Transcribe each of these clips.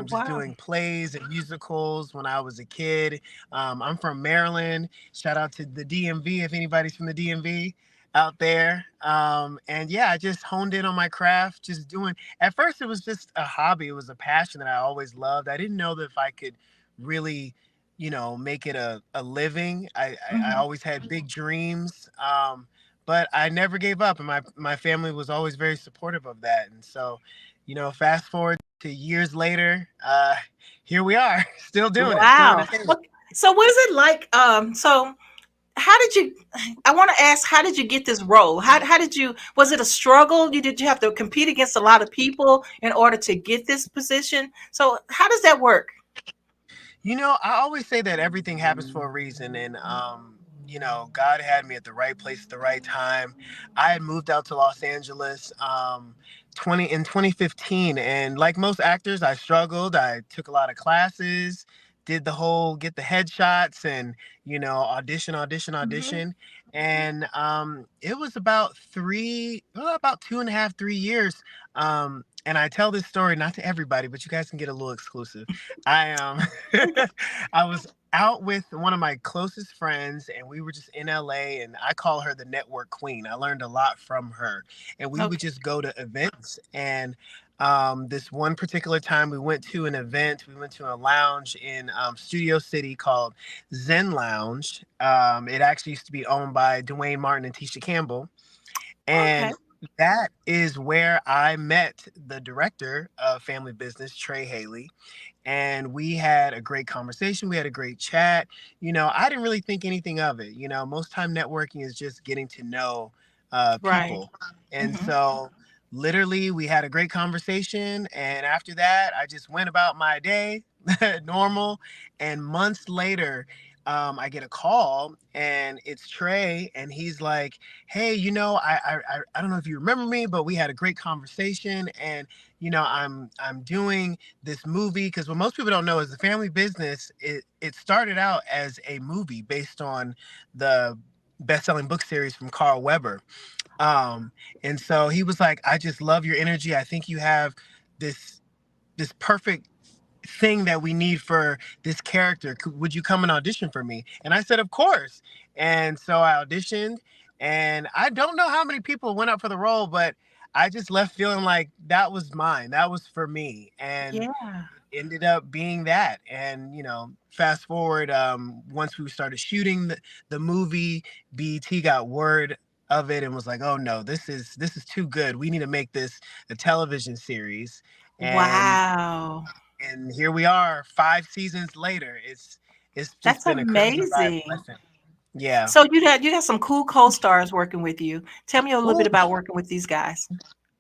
just Wow. doing plays and musicals when I was a kid. I'm from Maryland. Shout out to the DMV if anybody's from the DMV out there. And yeah, I just honed in on my craft, just doing, at first it was just a hobby. It was a passion that I always loved. I didn't know that if I could really, make it a living. I Mhm. always had big dreams. But I never gave up, and my family was always very supportive of that. And so, fast forward to years later, here we are, still doing it, still Wow. entertaining. Well, so what is it like? So how did you? I want to ask, how did you get this role? How did you? Was it a struggle? Did you have to compete against a lot of people in order to get this position? So how does that work? I always say that everything happens for a reason, and God had me at the right place at the right time. I had moved out to Los Angeles 2015, and like most actors, I struggled. I took a lot of classes, did the whole get the headshots, and audition, audition, Hmm. audition, and it was about 2.5, 3 years. And I tell this story not to everybody, but you guys can get a little exclusive. I I was out with one of my closest friends, and we were just in LA, and I call her the network queen. I learned a lot from her, and we would Okay. just go to events. And this one particular time we went to an event, we went to a lounge in Studio City called Zen Lounge. It actually used to be owned by Dwayne Martin and Tisha Campbell, Okay. and that is where I met the director of Family Business, Trey Haley, and we had a great conversation. We had a great chat. I didn't really think anything of it. Most time networking is just getting to know Right. people. And Hmm. so literally we had a great conversation. And after that, I just went about my day normal. And months later, I get a call and it's Trey, and he's like, "Hey, I don't know if you remember me, but we had a great conversation, and I'm doing this movie." Because what most people don't know is the Family Business. It started out as a movie based on the best-selling book series from Carl Weber. Um, and so he was like, "I just love your energy. I think you have this perfect thing that we need for this character. Would you come and audition for me?" And I said, "Of course." And so I auditioned, and I don't know how many people went up for the role, but I just left feeling like that was mine. That was for me. And Yeah. ended up being that. And fast forward, once we started shooting the movie, BET got word of it and was like, "Oh no, this is too good. We need to make this a television series." and Wow. and here we are 5 seasons later. It's just That's been a crazy ride, amazing. blessing. Yeah. So you had some cool co-stars working with you. Tell me a little bit Ooh. about working with these guys.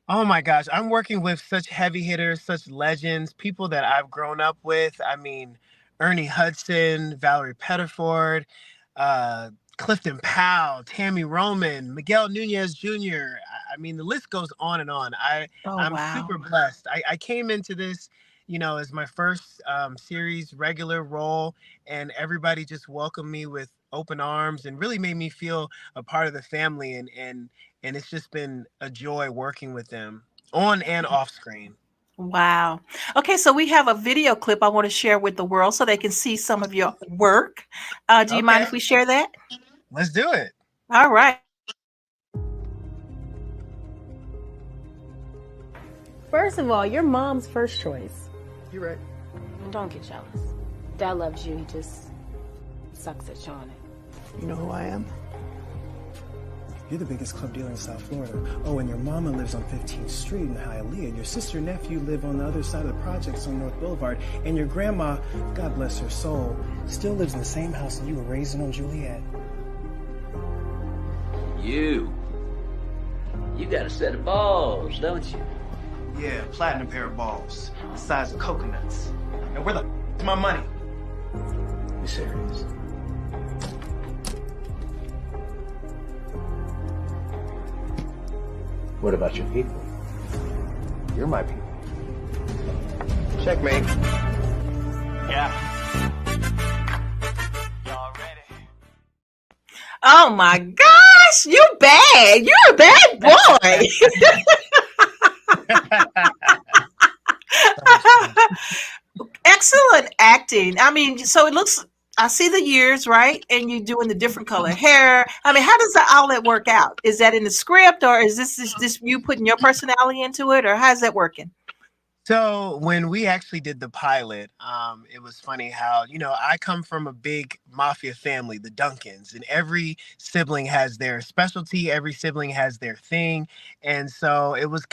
Oh my gosh, I'm working with such heavy hitters, such legends, people that I've grown up with. I mean, Ernie Hudson, Valerie Pettiford, uh, Clifton Powell, Tammy Roman, Miguel Nunez Jr. I mean, the list goes on and on. Oh, I'm wow. super blessed. I came into this, as my first series regular role, and everybody just welcomed me with open arms and really made me feel a part of the family. And it's just been a joy working with them on and off screen. Wow. Okay, so we have a video clip I want to share with the world so they can see some of your work. Do you mind Okay, if we share that? let's do it. All right. First of all, you're mom's first choice. You're right. And don't get jealous. Dad loves you, he just sucks at showing it. You know who I am? You're the biggest club dealer in South Florida. Oh, and your mama lives on 15th Street in Hialeah, and your sister and nephew live on the other side of the projects on North Boulevard, and your grandma, God bless her soul, still lives in the same house that you were raised in on Juliet. You got a set of balls, don't you? Yeah, platinum pair of balls, the size of coconuts. And where the is my money? You serious? What about your people? You're my people. Checkmate. Yeah. Oh my gosh, you bad. You're a bad boy. Excellent acting. I mean, so it looks. I see the years, right? And you doing the different color hair. I mean, how does the outlet work out? Is that in the script, or is this you putting your personality into it, or how's that working? So when we actually did the pilot, it was funny how, I come from a big mafia family, the Duncans, and every sibling has their specialty, every sibling has their thing. And so it was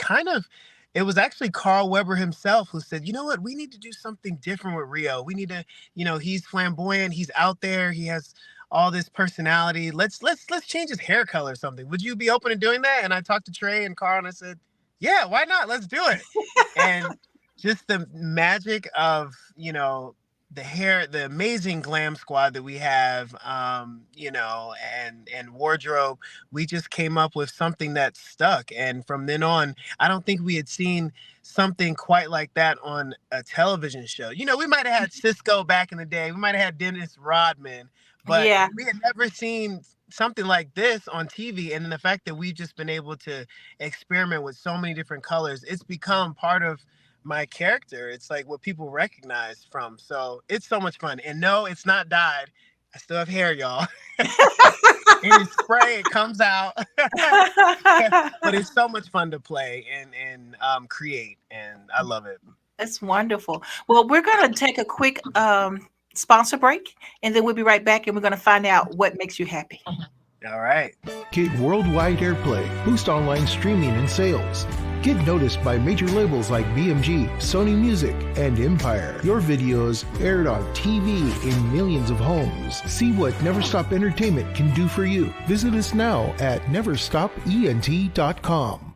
actually Carl Weber himself who said, you know what, we need to do something different with Rio. We need to, he's flamboyant, he's out there, he has all this personality. Let's change his hair color or something. Would you be open to doing that? And I talked to Trey and Carl and I said, yeah, why not? Let's do it. And just the magic of the hair, the amazing glam squad that we have, and wardrobe. We just came up with something that stuck, and from then on, I don't think we had seen something quite like that on a television show. We might have had Cisco back in the day, we might have had Dennis Rodman, but Yeah, we had never seen something like this on TV. And then the fact that we've just been able to experiment with so many different colors, it's become part of my character. It's like what people recognize from. So it's so much fun. And no, it's not dyed. I still have hair, y'all. It is spray. It comes out. But it's so much fun to play and create. And I love it. that's wonderful. Well, we're gonna take a quick sponsor break, and then we'll be right back, and we're gonna find out what makes you happy. All right. Get worldwide airplay, boost online streaming and sales. Get noticed by major labels like BMG, Sony Music, and Empire. Your videos aired on TV in millions of homes. See what Never Stop Entertainment can do for you. Visit us now at neverstopent.com.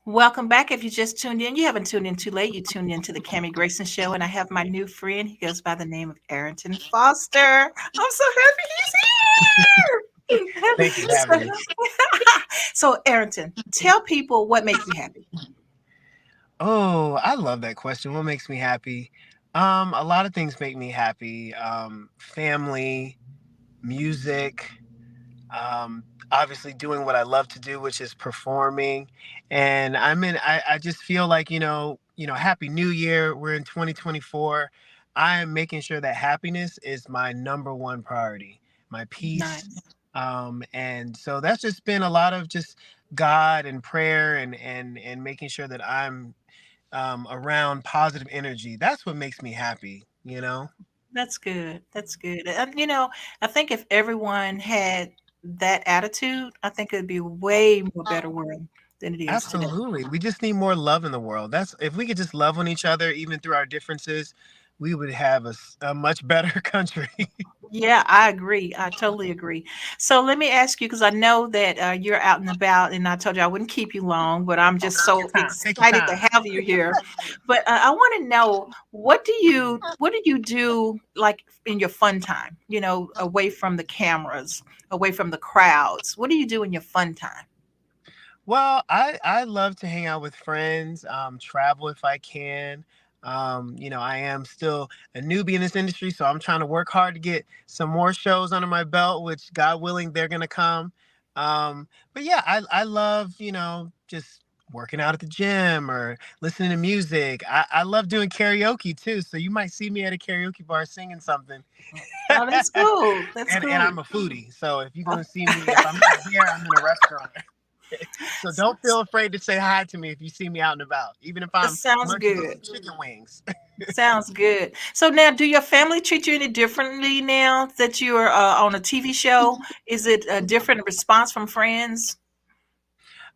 Welcome back. If you just tuned in, you haven't tuned in too late. You tuned in to the Cammie Grayson Show, and I have my new friend. He goes by the name of Arrington Foster. I'm so happy he's here. Thank you for having me. So, Arrington, tell people what makes you happy. Oh, I love that question. What makes me happy? A lot of things make me happy. Family, music, obviously doing what I love to do, which is performing. And I just feel like, Happy New Year. We're in 2024. I am making sure that happiness is my number one priority, my peace. Nice. And so that's just been a lot of just God and prayer and making sure that I'm around positive energy. That's what makes me happy. That's good. That's good. And I think if everyone had that attitude, I think it'd be a way more better world than it is today. Absolutely. We just need more love in the world. That's if we could just love on each other, even through our differences, we would have a much better country. Yeah, I agree. I totally agree. So let me ask you, because I know that you're out and about, and I told you I wouldn't keep you long, but I'm just Take so your time. Take your excited to time. have you here. But I want to know, what do you do like in your fun time? Away from the cameras, away from the crowds. What do you do in your fun time? Well, I love to hang out with friends, travel if I can. I am still a newbie in this industry, so I'm trying to work hard to get some more shows under my belt, which God willing, they're gonna come. But yeah, I love, just working out at the gym or listening to music. I love doing karaoke too. So you might see me at a karaoke bar singing something. Oh, that's cool. That's and cool. I'm a foodie. So if you're gonna see me, if I'm not here, I'm in a restaurant. So don't feel afraid to say hi to me if you see me out and about, even if That I'm sounds munching on good. some chicken wings. Sounds good. So now, do your family treat you any differently now that you are on a TV show? Is it a different response from friends?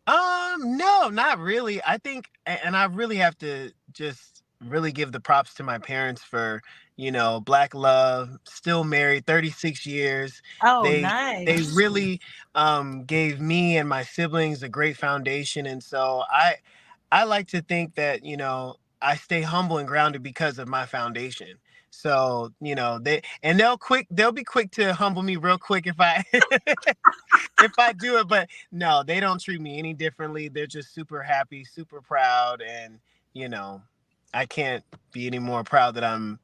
No, not really. I think, and I really have to just really give the props to my parents for, black love, still married 36 years. Oh, They nice. really gave me and my siblings a great foundation. And so I like to think that, I stay humble and grounded because of my foundation. So, they'll be quick to humble me real quick if I if I do it, but no, they don't treat me any differently. They're just super happy, super proud, and you know, I can't be any more proud that I'm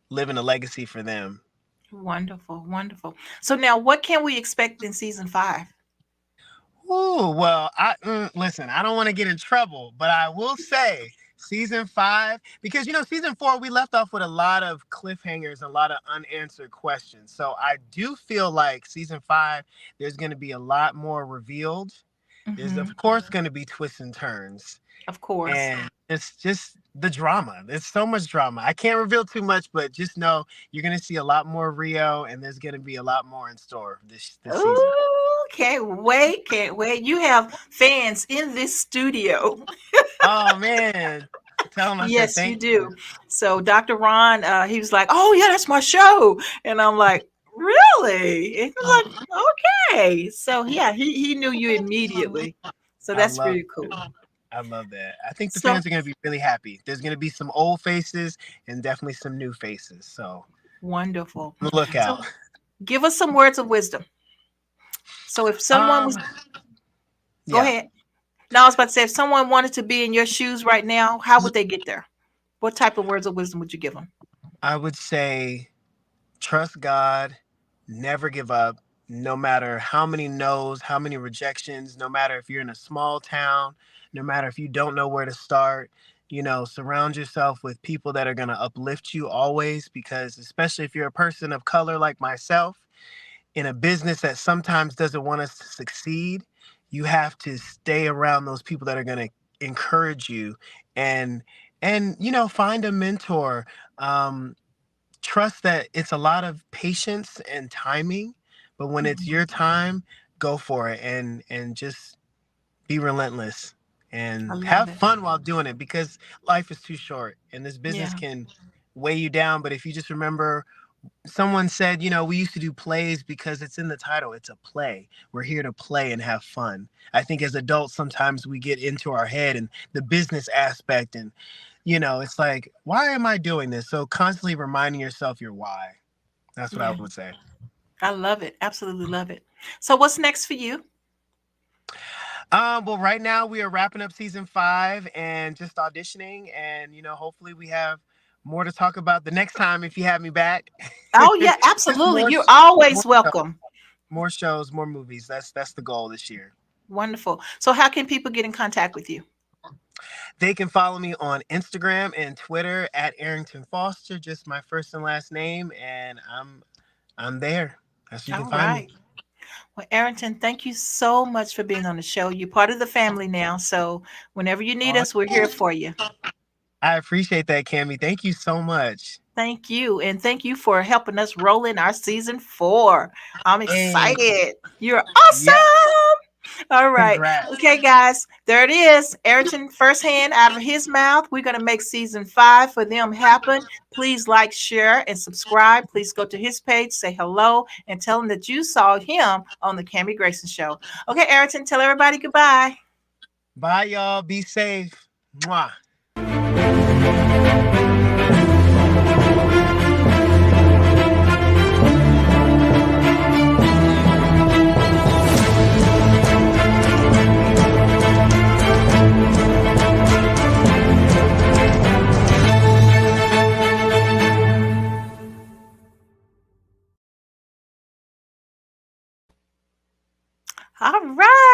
living a legacy for them. Wonderful, wonderful. So now, what can we expect in season 5? Ooh, well, listen, I don't want to get in trouble, but I will say season 5, because season 4 we left off with a lot of cliffhangers, a lot of unanswered questions. So I do feel like season 5 there's going to be a lot more revealed. There's Hmm. of course going to be twists and turns, Of course. and it's just the drama. There's so much drama. I can't reveal too much, but just know you're going to see a lot more Rio, and there's going to be a lot more in store this season. Ooh, can't wait. Can't wait. You have fans in this studio. Oh man, tell him I said Yes, you thank you. do. So Dr. Ron, he was like, "Oh yeah, that's my show," and I'm like, "Really?" And he's like, "Okay." So yeah, he knew you immediately. So I that's love really cool. I love that. I think the So fans are going to be really happy. There's going to be some old faces and definitely some new faces. So wonderful. look So out. give us some words of wisdom. So if someone Um, was, go yeah, ahead. No, I was about to say, if someone wanted to be in your shoes right now, how would they get there? What type of words of wisdom would you give them? I would say trust God, never give up, no matter how many no's, how many rejections, no matter if you're in a small town, no matter if you don't know where to start. Surround yourself with people that are going to uplift you always, because especially if you're a person of color like myself, in a business that sometimes doesn't want us to succeed, you have to stay around those people that are going to encourage you, and find a mentor. Um, Trust that it's a lot of patience and timing, but when it's Mhm. your time, go for it, and just be relentless I and love have it. fun while doing it, because life is too short and this business Yeah. can weigh you down. But if you just remember, someone said, we used to do plays because it's in the title. It's a play. We're here to play and have fun. I think as adults, sometimes we get into our head and the business aspect, and it's like, why am I doing this? So constantly reminding yourself your why. That's what I Yeah. would say. I love it. Absolutely love it. So what's next for you? Well, right now we are wrapping up season 5 and just auditioning, and hopefully we have more to talk about the next time if you have me back. Oh yeah, Just absolutely. You're always more shows, welcome. more movies. That's the goal this year. Wonderful. So how can people get in contact with you? They can follow me on Instagram and Twitter at Arrington Foster, just my first and last name, and I'm there. That's where you can All find me. right. Well, Arrington, thank you so much for being on the show. You're part of the family now. So whenever you need Aw, us, we're here for you. I appreciate that, Cami. Thank you so much. Thank you. And thank you for helping us roll in our season 4. I'm Hey, excited. You're yes, awesome. All right. congrats. Okay, guys, there it is. Ayrton firsthand out of his mouth. We're going to make season 5 for them happen. Please like, share, and subscribe. Please go to his page, say hello, and tell him that you saw him on the Cami Grayson Show. Okay, Ayrton, tell everybody goodbye. Bye, y'all. Be safe. Mwah. All right.